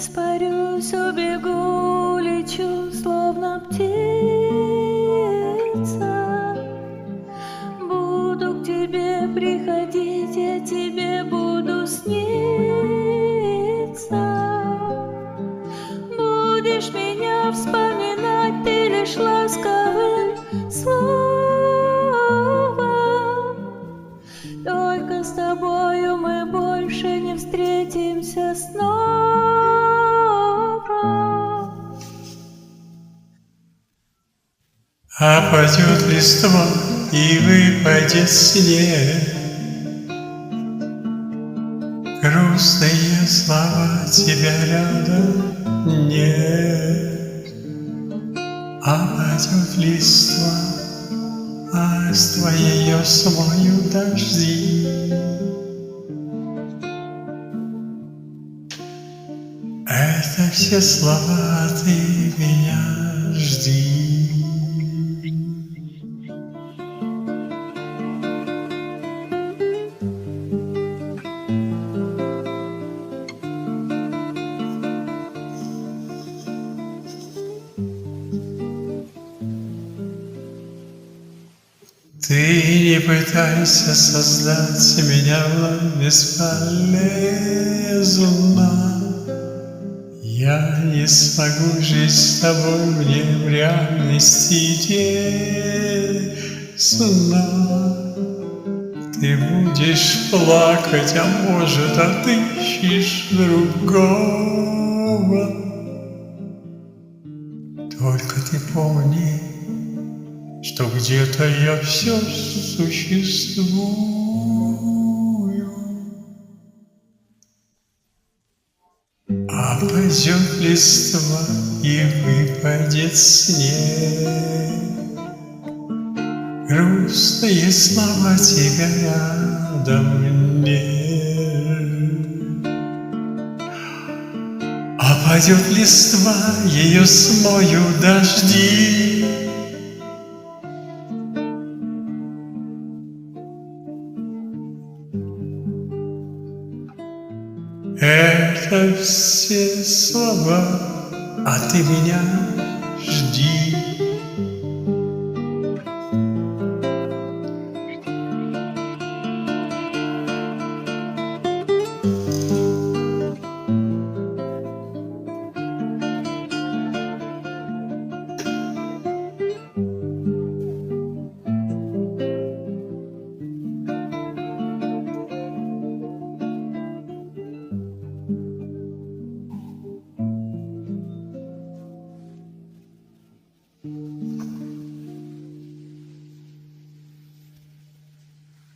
испарюсь, убегу, лечу, словно птица. Буду к тебе приходить, я тебе буду сниться. Будешь меня вспоминать, ты лишь ласковым словом. Только с тобою мы больше не встретимся снова. Опадет листва и выпадет снег, грустные слова, тебя рядом нет. Опадет листва, а с твоею смою дожди. Это все слова, ты меня жди. Ты не пытайся создать меня вновь бесполезно. Я не смогу жить с тобой, мне в реальности тесно. Ты будешь плакать, а может, отыщешь другого. Только ты помни, что где-то я все существую. Опадет листва и выпадет снег, грустные слова, тебя рядом нет. Опадет листва, ее смою дожди. Это все слова, а ты меня